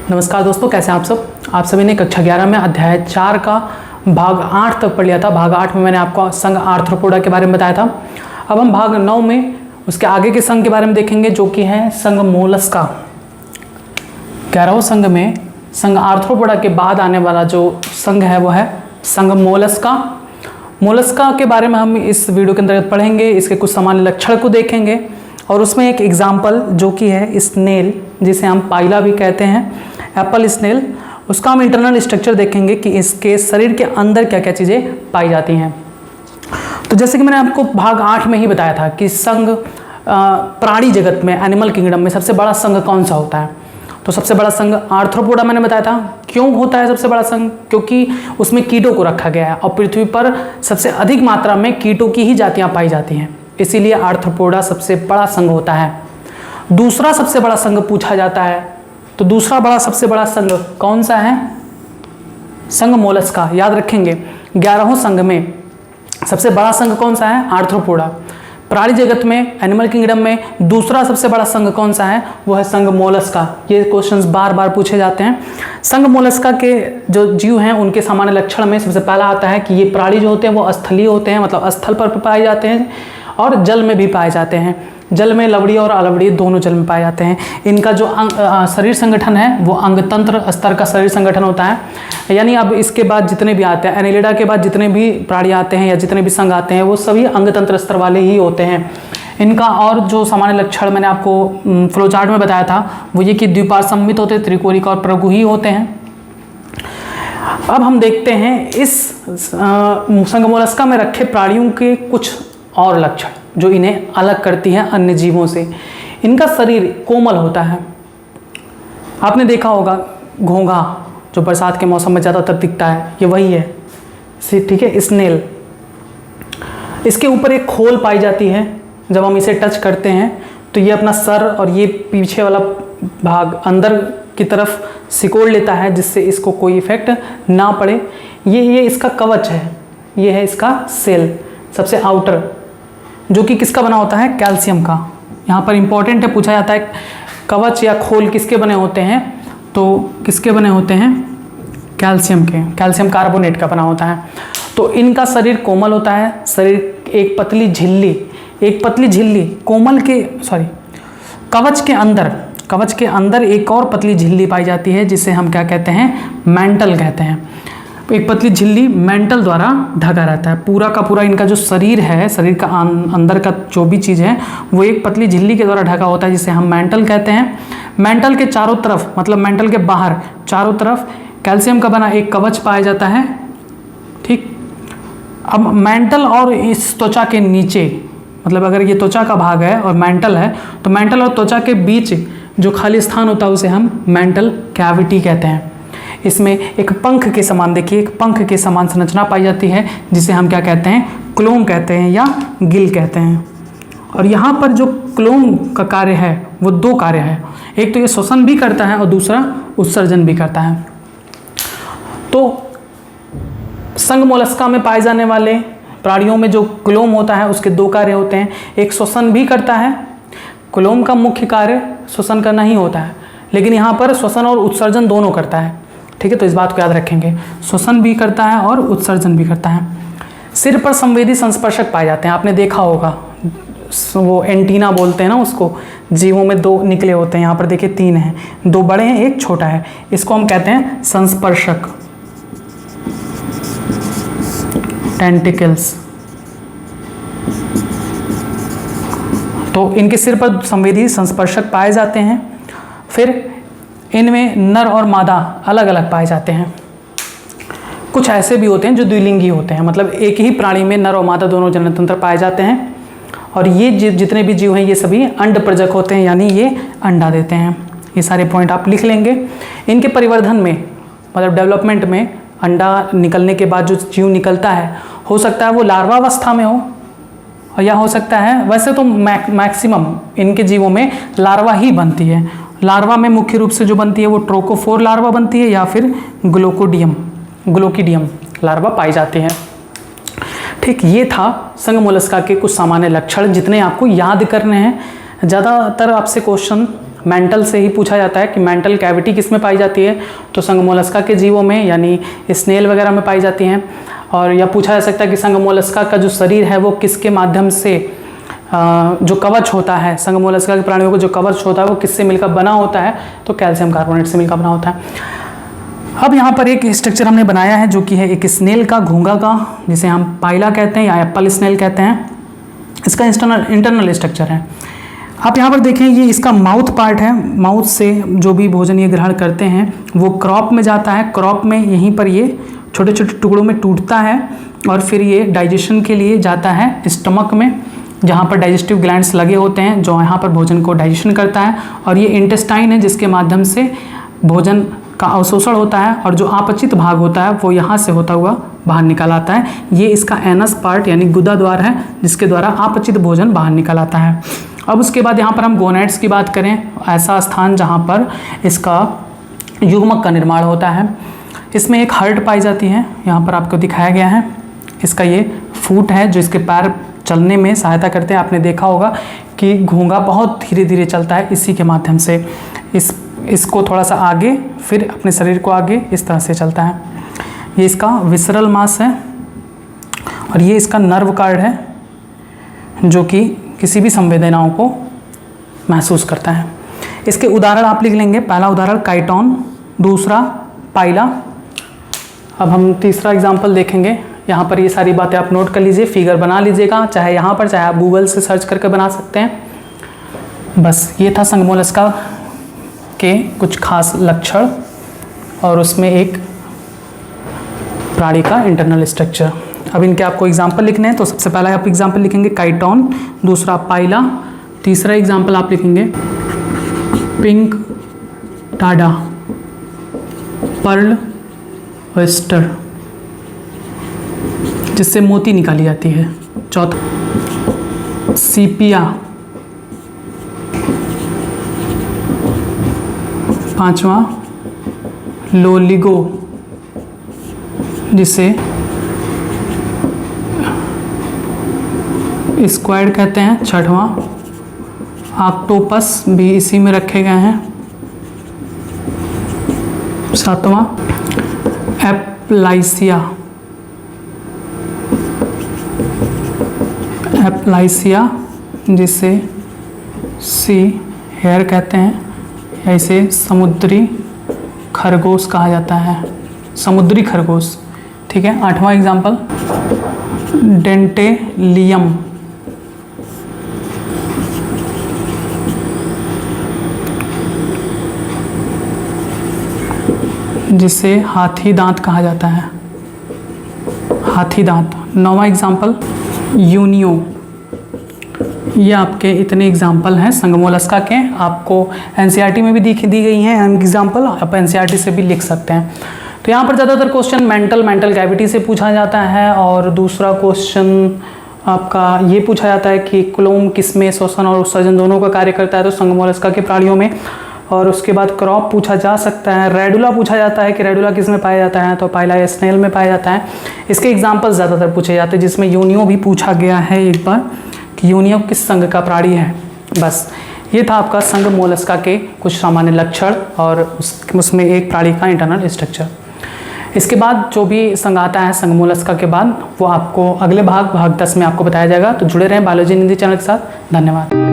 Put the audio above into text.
नमस्कार दोस्तों, कैसे हैं आप सब। आप सभी ने कक्षा 11 में अध्याय 4 का भाग 8 तक पढ़ लिया था। भाग 8 में मैंने आपको संघ आर्थ्रोपोडा के बारे में बताया था। अब हम भाग 9 में उसके आगे के संघ के बारे में देखेंगे, जो कि है संघ मोलस्का। 11वें संघ में संघ आर्थ्रोपोडा के बाद आने वाला जो संघ है वो है संघ मोलस्का। मोलस्का के बारे में हम इस वीडियो के अंतर्गत पढ़ेंगे, इसके कुछ सामान्य लक्षण को देखेंगे और उसमें एक एग्जाम्पल जो कि है स्नेल, जिसे हम पाइला भी कहते हैं, एप्पल स्नेल, उसका हम इंटरनल स्ट्रक्चर देखेंगे कि इसके शरीर के अंदर क्या क्या चीज़ें पाई जाती हैं। तो जैसे कि मैंने आपको भाग 8 में ही बताया था कि संघ प्राणी जगत में, एनिमल किंगडम में सबसे बड़ा संघ कौन सा होता है, तो सबसे बड़ा संघ आर्थ्रोपोडा मैंने बताया था। क्यों होता है सबसे बड़ा संघ? क्योंकि उसमें कीटों को रखा गया है और पृथ्वी पर सबसे अधिक मात्रा में कीटों की ही जातियाँ पाई जाती हैं, इसीलिए आर्थ्रोपोडा सबसे बड़ा संघ होता है। दूसरा सबसे बड़ा संघ पूछा जाता है, तो दूसरा सबसे बड़ा संघ कौन सा है? संघ मोलस्का। याद रखेंगे 11वें संघ में सबसे बड़ा संघ कौन सा है? आर्थ्रोपोडा। प्राणी जगत में, एनिमल किंगडम में दूसरा सबसे बड़ा संघ कौन सा है? वो है संघ मोलस्का। ये क्वेश्चंस बार बार पूछे जाते हैं। संघ मोलस्का के जो जीव हैं उनके सामान्य लक्षण में सबसे पहला आता है कि ये प्राणी जो होते हैं वो स्थलीय होते हैं, मतलब स्थल पर पाए जाते हैं और जल में भी पाए जाते हैं। जल में लवड़ीय और अलवड़ीय दोनों जल में पाए जाते हैं। इनका जो शरीर संगठन है वो अंगतंत्र स्तर का शरीर संगठन होता है, यानी अब इसके बाद जितने भी आते हैं, एनेलिडा के बाद जितने भी प्राणी आते हैं या जितने भी संघ आते हैं वो सभी अंगतंत्र स्तर वाले ही होते हैं। इनका और जो सामान्य लक्षण मैंने आपको फ्लोचार्ट में बताया था वो ये कि द्विपार्श्वसममित होते, त्रिकोणिक और प्रगुही होते हैं। अब हम देखते हैं इस संघ मोलस्का में रखे प्राणियों के कुछ और लक्षण जो इन्हें अलग करती हैं अन्य जीवों से। इनका शरीर कोमल होता है। आपने देखा होगा घोंघा जो बरसात के मौसम में ज़्यादातर दिखता है, ये वही है, ठीक है, स्नेल। इसके ऊपर एक खोल पाई जाती है। जब हम इसे टच करते हैं तो ये अपना सर और ये पीछे वाला भाग अंदर की तरफ सिकोड़ लेता है, जिससे इसको कोई इफेक्ट ना पड़े। ये इसका कवच है, ये है इसका सेल, सबसे आउटर, जो कि किसका बना होता है? कैल्शियम का। यहाँ पर इंपॉर्टेंट है, पूछा जाता है कवच या खोल किसके बने होते हैं, तो किसके बने होते हैं? कैल्शियम के, कैल्शियम कार्बोनेट का बना होता है। तो इनका शरीर कोमल होता है। शरीर एक पतली झिल्ली कोमल के कवच के अंदर एक और पतली झिल्ली पाई जाती है, जिसे हम क्या कहते हैं? मेंटल कहते हैं। एक पतली झिल्ली मेंटल द्वारा ढका रहता है। पूरा का पूरा इनका जो शरीर है, शरीर का अंदर का जो भी चीज़ है वो एक पतली झिल्ली के द्वारा ढका होता है, जिसे हम मेंटल कहते हैं। मेंटल के चारों तरफ, मतलब मेंटल के बाहर चारों तरफ कैल्शियम का बना एक कवच पाया जाता है। ठीक, अब मेंटल और इस त्वचा के नीचे, मतलब अगर ये त्वचा का भाग है और मेंटल है, तो मेंटल और त्वचा के बीच जो खाली स्थान होता है उसे हम मेंटल कैविटी कहते हैं। इसमें एक पंख के समान, देखिए, एक पंख के समान संरचना पाई जाती है, जिसे हम क्या कहते हैं? क्लोम कहते हैं या गिल कहते हैं। और यहाँ पर जो क्लोम का कार्य है वो दो कार्य है, एक तो ये श्वसन भी करता है और दूसरा उत्सर्जन भी करता है। तो संघ मोलस्का में पाए जाने वाले प्राणियों में जो क्लोम होता है उसके दो कार्य होते हैं, एक श्वसन भी करता है। क्लोम का मुख्य कार्य श्वसन करना ही होता है, लेकिन यहाँ पर श्वसन और उत्सर्जन दोनों करता है। ठीक है, तो इस बात को याद रखेंगे, श्वसन भी करता है और उत्सर्जन भी करता है। सिर पर संवेदी संस्पर्शक पाए जाते हैं। आपने देखा होगा, वो एंटीना बोलते हैं ना उसको, जीवों में दो निकले होते हैं। यहाँ पर देखिए 3 हैं, 2 बड़े हैं, एक छोटा है। इसको हम कहते हैं संस्पर्शक, टेंटिकल्स। तो इनके सिर पर संवेदी संस्पर्शक पाए जाते हैं। फिर इनमें नर और मादा अलग अलग पाए जाते हैं। कुछ ऐसे भी होते हैं जो द्विलिंगी होते हैं, मतलब एक ही प्राणी में नर और मादा दोनों जननतंत्र पाए जाते हैं। और ये जितने भी जीव हैं ये सभी अंड प्रजक होते हैं, यानी ये अंडा देते हैं। ये सारे पॉइंट आप लिख लेंगे। इनके परिवर्धन में, मतलब डेवलपमेंट में, अंडा निकलने के बाद जो जीव निकलता है, हो सकता है वो लार्वा अवस्था में हो और या हो सकता है, वैसे तो मैक्सिमम इनके जीवों में लार्वा ही बनती है। लार्वा में मुख्य रूप से जो बनती है वो ट्रोकोफोर लार्वा बनती है या फिर ग्लोकीडियम लार्वा पाई जाती है। ठीक, ये था संघ मोलस्का के कुछ सामान्य लक्षण जितने आपको याद करने हैं। ज़्यादातर आपसे क्वेश्चन मेंटल से ही पूछा जाता है कि मेंटल कैविटी किस में पाई जाती है, तो संघ मोलस्का के जीवों में यानी स्नेल वगैरह में पाई जाती हैं। और यह पूछा जा सकता है कि संघ मोलस्का का जो शरीर है वो किसके माध्यम से जो कवच होता है, संघ मोलस्का के प्राणियों को जो कवच होता है वो किससे मिलकर बना होता है, तो कैल्शियम कार्बोनेट से मिलकर बना होता है। अब यहाँ पर एक स्ट्रक्चर हमने बनाया है जो कि है एक स्नेल का, घोंघा का, जिसे हम पाइला कहते हैं या एप्पल स्नेल कहते हैं। इसका इंटरनल स्ट्रक्चर है। आप यहाँ पर देखें, ये इसका माउथ पार्ट है। माउथ से जो भी भोजन ये ग्रहण करते हैं वो क्रॉप में जाता है। क्रॉप में यहीं पर ये छोटे छोटे टुकड़ों में टूटता है और फिर ये डाइजेशन के लिए जाता है स्टमक में, जहाँ पर डाइजेस्टिव ग्लैंड्स लगे होते हैं जो यहाँ पर भोजन को डाइजेशन करता है। और ये इंटेस्टाइन है जिसके माध्यम से भोजन का अवशोषण होता है और जो अपचित भाग होता है वो यहाँ से होता हुआ बाहर निकल आता है। ये इसका एनस पार्ट यानी गुदा द्वार है जिसके द्वारा अपचित भोजन बाहर निकल आता है। अब उसके बाद यहाँ पर हम गोनैड्स की बात करें, ऐसा स्थान जहाँ पर इसका युग्मक का निर्माण होता है। इसमें एक हर्ट पाई जाती है, यहाँ पर आपको दिखाया गया है। इसका ये फूट है जो इसके पैर चलने में सहायता करते हैं। आपने देखा होगा कि घोंघा बहुत धीरे धीरे चलता है, इसी के माध्यम से इसको थोड़ा सा आगे फिर अपने शरीर को आगे इस तरह से चलता है। ये इसका विसरल मास है और ये इसका नर्व कार्ड है जो कि किसी भी संवेदनाओं को महसूस करता है। इसके उदाहरण आप लिख लेंगे। पहला उदाहरण काइटोन, दूसरा पाइला। अब हम तीसरा एग्जाम्पल देखेंगे। यहाँ पर ये सारी बातें आप नोट कर लीजिए, फिगर बना लीजिएगा, चाहे यहाँ पर चाहे आप गूगल से सर्च करके बना सकते हैं। बस ये था संघ मोलस्का के कुछ खास लक्षण और उसमें एक प्राणी का इंटरनल स्ट्रक्चर। अब इनके आपको एग्जाम्पल लिखने हैं, तो सबसे पहला आप एग्जाम्पल लिखेंगे काइटोन, दूसरा पाइला, तीसरा एग्जाम्पल आप लिखेंगे पिंक टाडा, पर्ल वेस्टर जिससे मोती निकाली जाती है, चौथा सीपिया, पांचवा लोलिगो जिसे स्क्वाड कहते हैं, छठवां ऑक्टोपस भी इसी में रखे गए हैं, सातवां एप्लाइसिया जिसे सी हेयर कहते हैं, या इसे समुद्री खरगोश कहा जाता है, समुद्री खरगोश। ठीक है। आठवां एग्जाम्पल डेंटेलियम जिसे हाथी दांत कहा जाता है, हाथी दांत। नौवां एग्जाम्पल यूनियो। ये आपके इतने एग्जाम्पल हैं संघ मोलस्का के। आपको एनसीईआरटी में भी दी गई हैं एग्जाम्पल, आप एनसीईआरटी से भी लिख सकते हैं। तो यहाँ पर ज़्यादातर क्वेश्चन मेंटल कैविटी से पूछा जाता है और दूसरा क्वेश्चन आपका ये पूछा जाता है कि क्लोम किसमें श्वसन और उत्सर्जन दोनों का कार्य करता है, तो संघ मोलस्का के प्राणियों में। और उसके बाद क्रॉप पूछा जा सकता है, रेडुला पूछा जाता है कि रेडुला किस में पाया जाता है, तो पाइला या स्नेल में पाया जाता है। इसके एग्जाम्पल ज़्यादातर पूछे जाते हैं, जिसमें यूनियो भी पूछा गया है एक बार कि यूनियो किस संघ का प्राणी है। बस ये था आपका संघ मोलस्का के कुछ सामान्य लक्षण और उसमें एक प्राणी का इंटरनल स्ट्रक्चर। इसके बाद जो भी संघ आता है संघ मोलस्का के बाद वो आपको अगले भाग 10 में आपको बताया जाएगा। तो जुड़े रहें बायोलॉजी हिंदी चैनल के साथ। धन्यवाद।